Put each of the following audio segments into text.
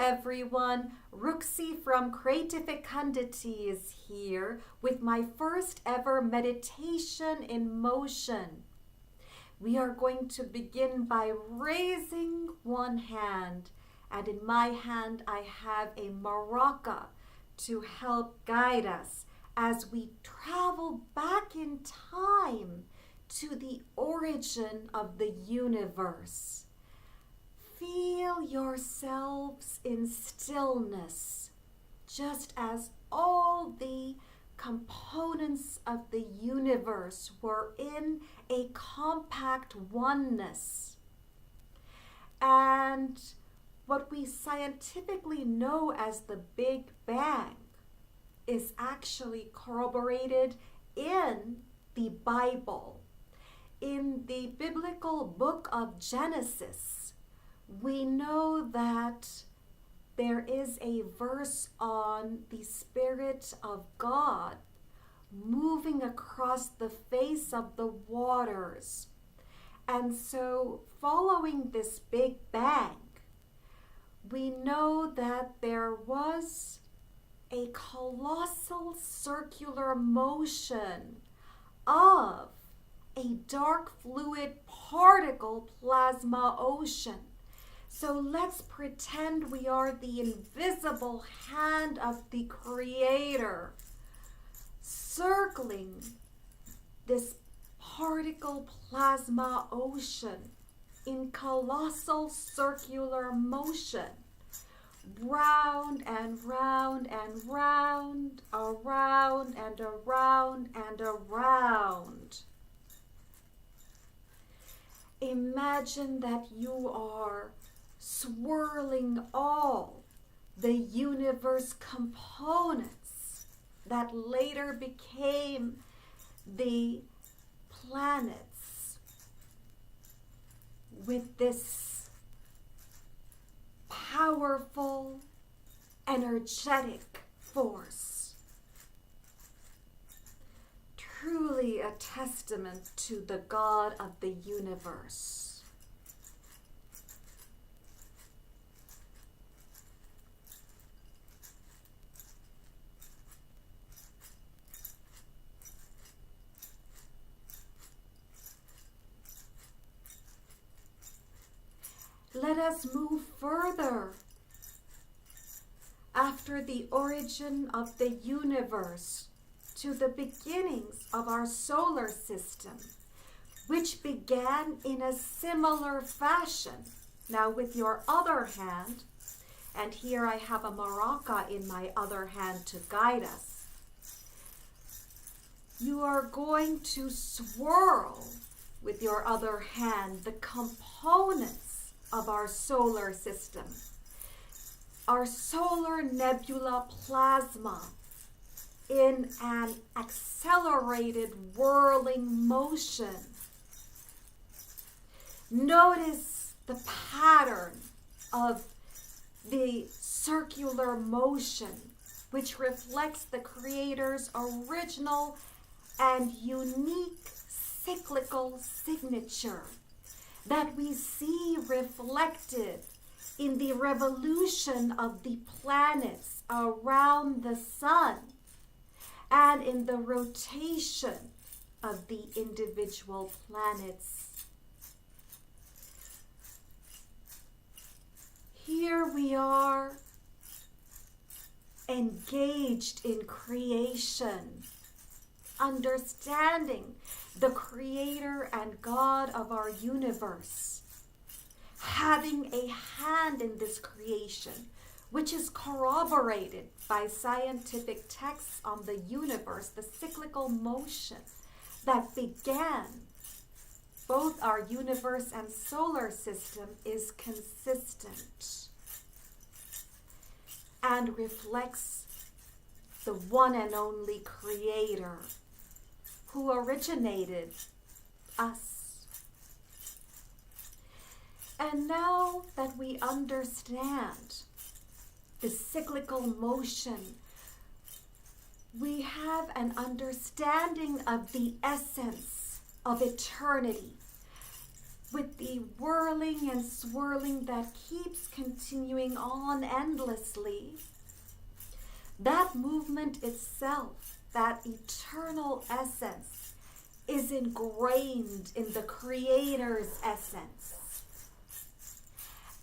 everyone, Rukhsi from Creatifecundity is here with my first ever meditation in motion. We are going to begin by raising one hand, and in my hand I have a maraca to help guide us as we travel back in time to the origin of the universe. Feel yourselves in stillness, just as all the components of the universe were in a compact oneness. And what we scientifically know as the Big Bang is actually corroborated in the Bible. In the biblical book of Genesis, we know that there is a verse on the Spirit of God moving across the face of the waters. And so, following this Big Bang, we know that there was a colossal circular motion of a dark fluid particle plasma ocean. So let's pretend we are the invisible hand of the Creator, circling this particle plasma ocean in colossal circular motion, round and round and round, around and around and around. Imagine that you are swirling all the universe components that later became the planets with this powerful, energetic force. Truly a testament to the God of the universe. Let us move further after the origin of the universe to the beginnings of our solar system, which began in a similar fashion. Now with your other hand, and here I have a maraca in my other hand to guide us, you are going to swirl with your other hand the components of our solar system, our solar nebula plasma, in an accelerated whirling motion. Notice the pattern of the circular motion, which reflects the Creator's original and unique cyclical signature that we see reflected in the revolution of the planets around the sun and in the rotation of the individual planets. Here we are, engaged in creation, understanding the Creator and God of our universe, having a hand in this creation, which is corroborated by scientific texts on the universe, the cyclical motion that began both our universe and solar system is consistent and reflects the one and only Creator who originated us. And now that we understand the cyclical motion, we have an understanding of the essence of eternity, with the whirling and swirling that keeps continuing on endlessly, that movement itself, that eternal essence, is ingrained in the Creator's essence.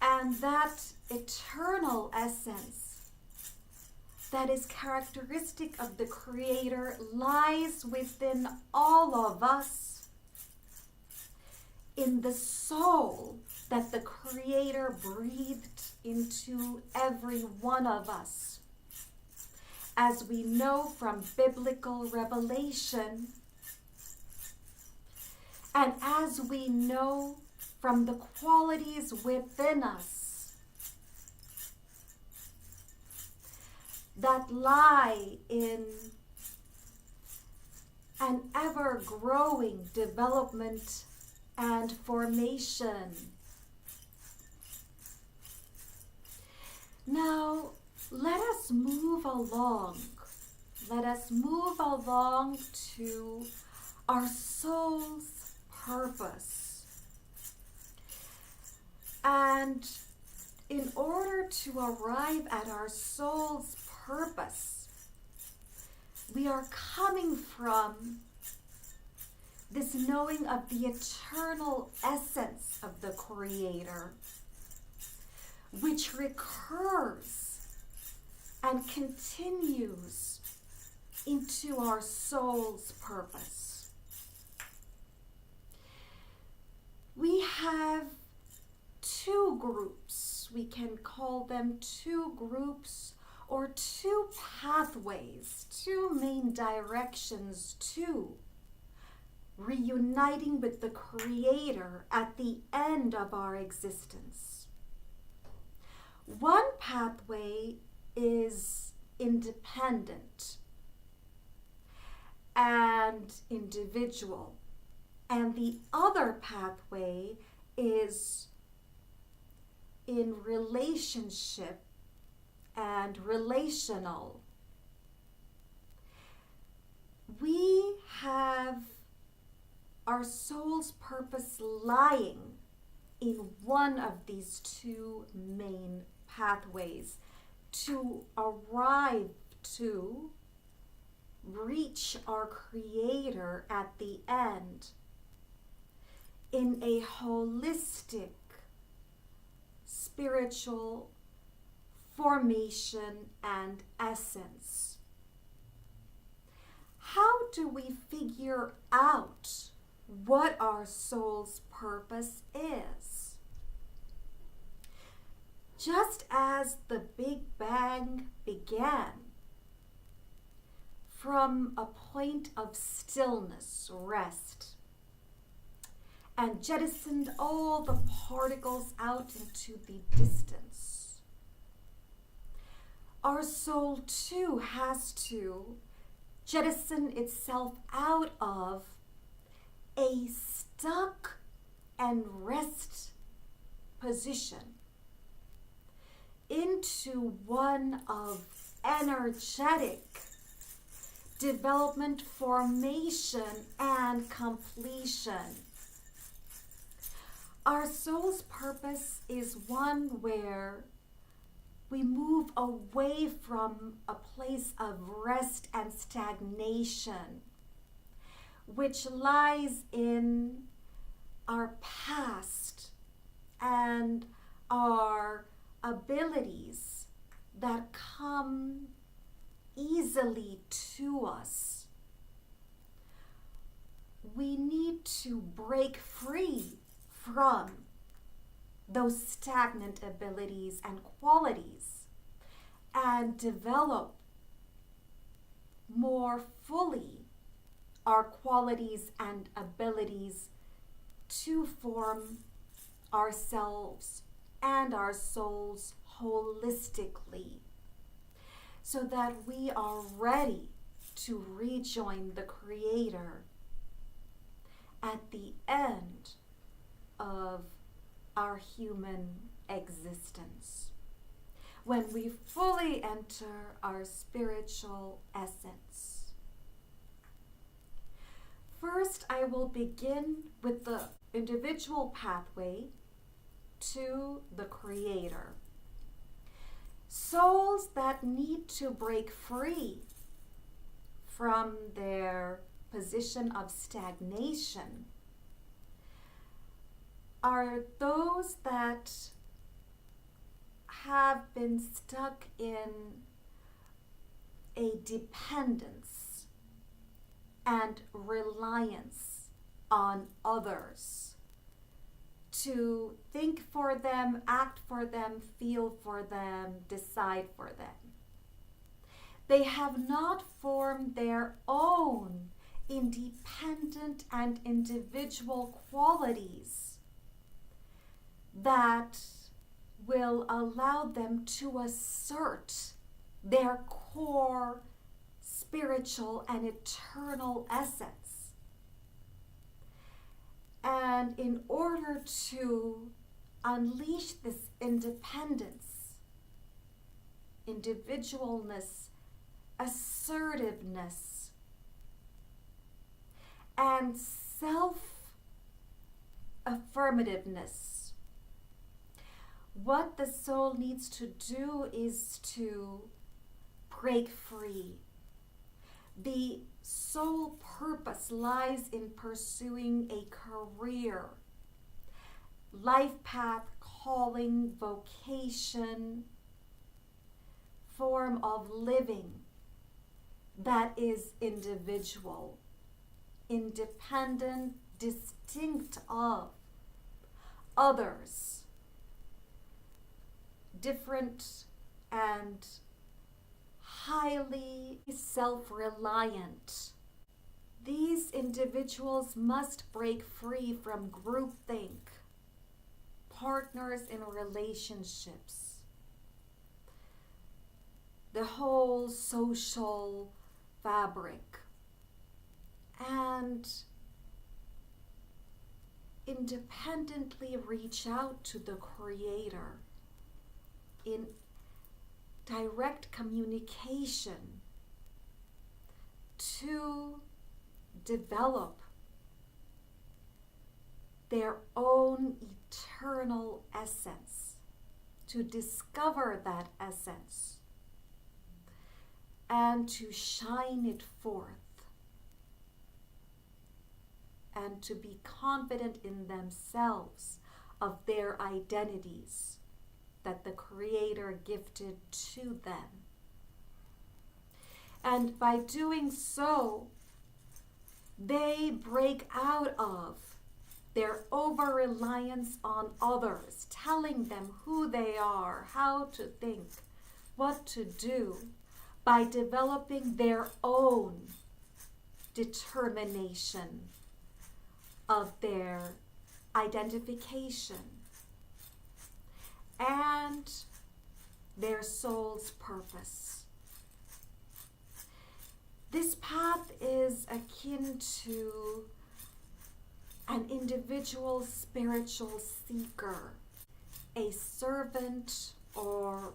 And that eternal essence that is characteristic of the Creator lies within all of us, in the soul that the Creator breathed into every one of us. As we know from biblical revelation, and as we know from the qualities within us that lie in an ever-growing development and formation. Now, let us move along. Let us move along to our soul's purpose. And in order to arrive at our soul's purpose, we are coming from this knowing of the eternal essence of the Creator, which recurs and continues into our soul's purpose. We have two groups. We can call them two groups or two pathways, two main directions to reuniting with the Creator at the end of our existence. One pathway is independent and individual, and the other pathway is in relationship and relational. We have our soul's purpose lying in one of these two main pathways to arrive to reach our Creator at the end in a holistic spiritual formation and essence. How do we figure out what our soul's purpose is? Just as the Big Bang began from a point of stillness, rest, and jettisoned all the particles out into the distance, our soul too has to jettison itself out of a stuck and rest position into one of energetic development, formation, and completion. Our soul's purpose is one where we move away from a place of rest and stagnation, which lies in our past and our abilities that come easily to us. We need to break free from those stagnant abilities and qualities and develop more fully our qualities and abilities to form ourselves and our souls holistically, so that we are ready to rejoin the Creator at the end of our human existence, when we fully enter our spiritual essence. First, I will begin with the individual pathway to the Creator. Souls that need to break free from their position of stagnation are those that have been stuck in a dependence and reliance on others to think for them, act for them, feel for them, decide for them. They have not formed their own independent and individual qualities that will allow them to assert their core spiritual and eternal essence. And in order to unleash this independence, individualness, assertiveness, and self-affirmativeness, what the soul needs to do is to break free. The sole purpose lies in pursuing a career, life path, calling, vocation, form of living that is individual, independent, distinct of others, different and highly self-reliant. These individuals must break free from groupthink, partners in relationships, the whole social fabric, and independently reach out to the Creator in direct communication to develop their own eternal essence, to discover that essence, and to shine it forth, and to be confident in themselves of their identities that the Creator gifted to them. And by doing so, they break out of their over-reliance on others, telling them who they are, how to think, what to do, by developing their own determination of their identification and their soul's purpose. This path is akin to an individual spiritual seeker, a servant or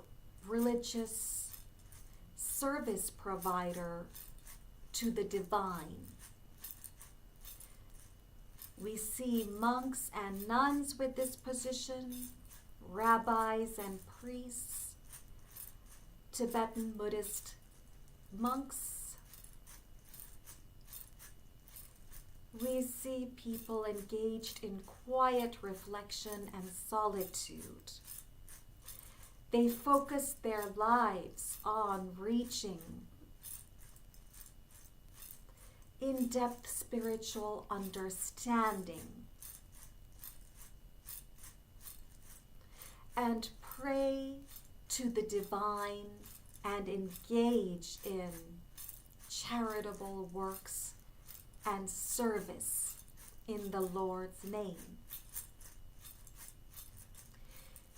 religious service provider to the divine. We see monks and nuns with this position, rabbis and priests, Tibetan Buddhist monks. We see people engaged in quiet reflection and solitude. They focus their lives on reaching in-depth spiritual understanding and pray to the divine and engage in charitable works and service in the Lord's name.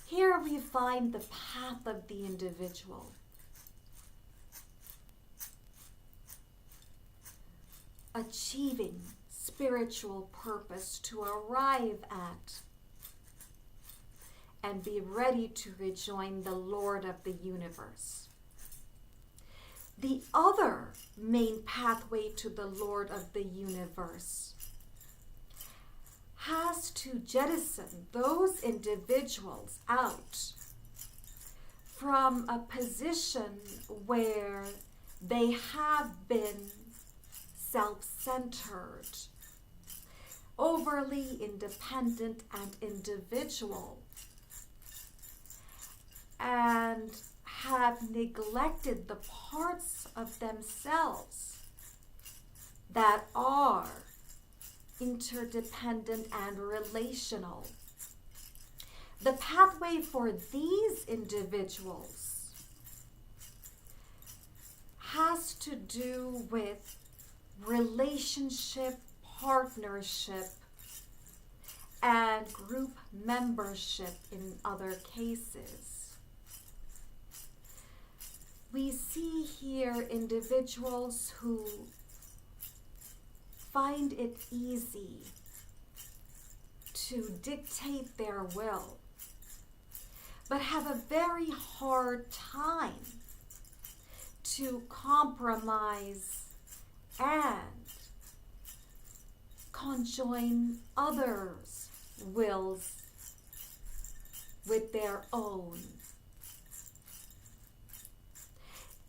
Here we find the path of the individual. Achieving spiritual purpose to arrive at and be ready to rejoin the Lord of the universe. The other main pathway to the Lord of the universe has to jettison those individuals out from a position where they have been self-centered, overly independent and individual, and have neglected the parts of themselves that are interdependent and relational. The pathway for these individuals has to do with relationship, partnership, and group membership in other cases. We see here individuals who find it easy to dictate their will, but have a very hard time to compromise and conjoin others' wills with their own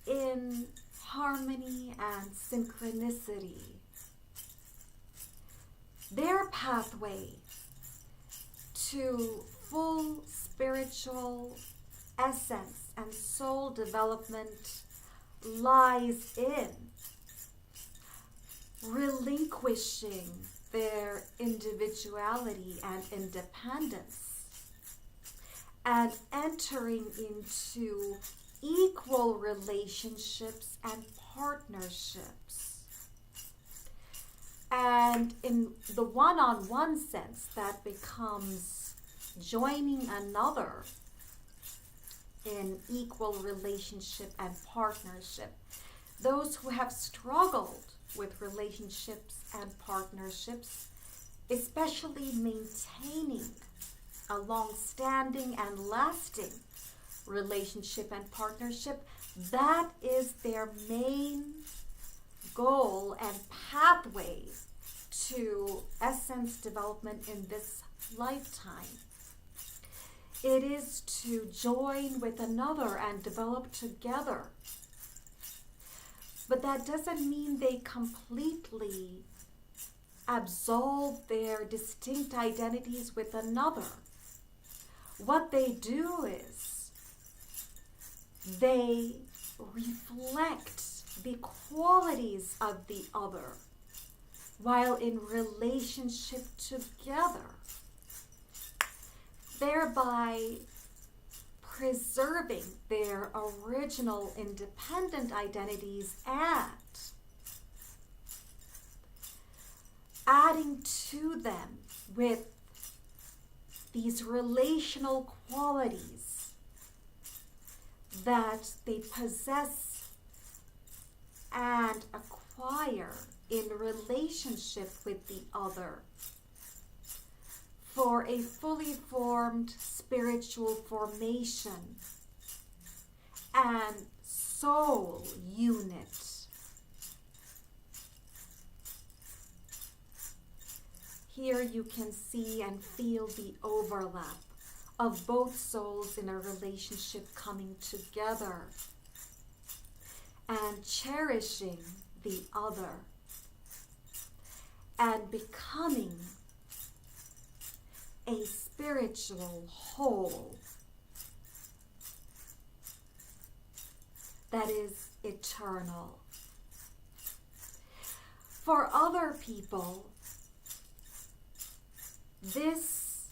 in harmony and synchronicity. Their pathway to full spiritual essence and soul development lies in relinquishing their individuality and independence and entering into equal relationships and partnerships. And in the one-on-one sense, that becomes joining another in equal relationship and partnership. Those who have struggled with relationships and partnerships, especially maintaining a long-standing and lasting relationship and partnership, that is their main goal and pathway to essence development in this lifetime. It is to join with another and develop together. But that doesn't mean they completely absolve their distinct identities with another. What they do is they reflect the qualities of the other while in relationship together, thereby preserving their original independent identities and adding to them with these relational qualities that they possess and acquire in relationship with the other for a fully formed spiritual formation and soul unit. Here you can see and feel the overlap of both souls in a relationship coming together and cherishing the other and becoming a spiritual whole that is eternal. For other people, this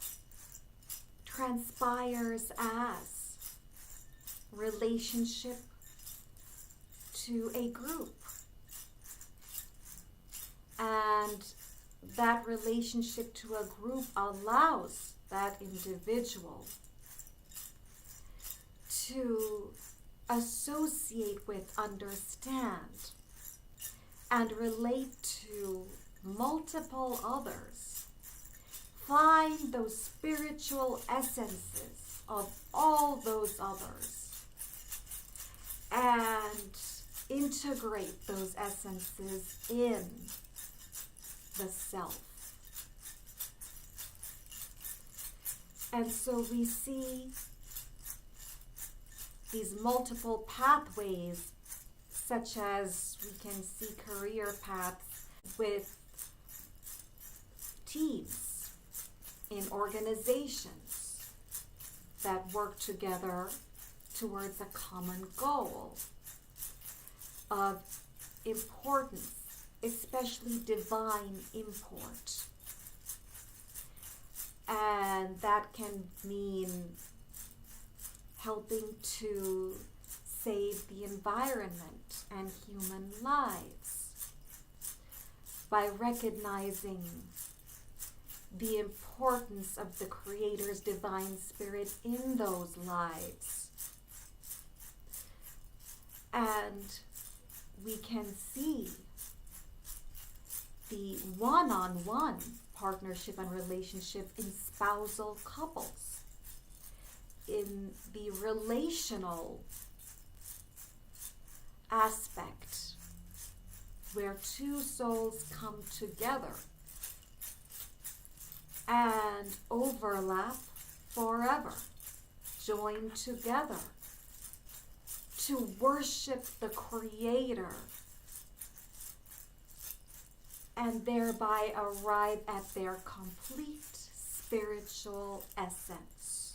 transpires as relationship to a group. And that relationship to a group allows that individual to associate with, understand, and relate to multiple others. Find those spiritual essences of all those others and integrate those essences in the self. And so we see these multiple pathways, such as we can see career paths with teams in organizations that work together towards a common goal of importance, especially divine import. And that can mean helping to save the environment and human lives by recognizing the importance of the Creator's divine spirit in those lives. And we can see the one-on-one partnership and relationship in spousal couples, in the relational aspect where two souls come together and overlap forever, join together to worship the Creator and thereby arrive at their complete spiritual essence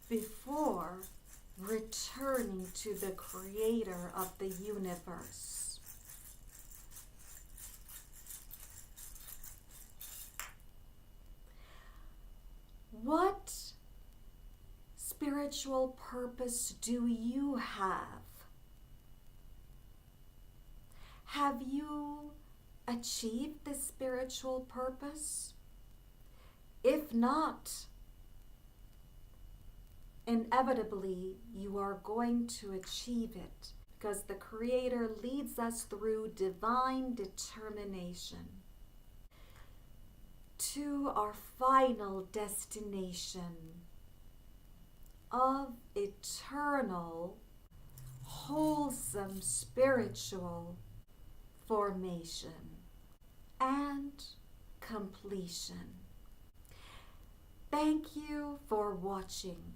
before returning to the Creator of the universe. What spiritual purpose do you have? Have you achieved this spiritual purpose? If not, inevitably you are going to achieve it, because the Creator leads us through divine determination to our final destination of eternal, wholesome spiritual formation and completion. Thank you for watching.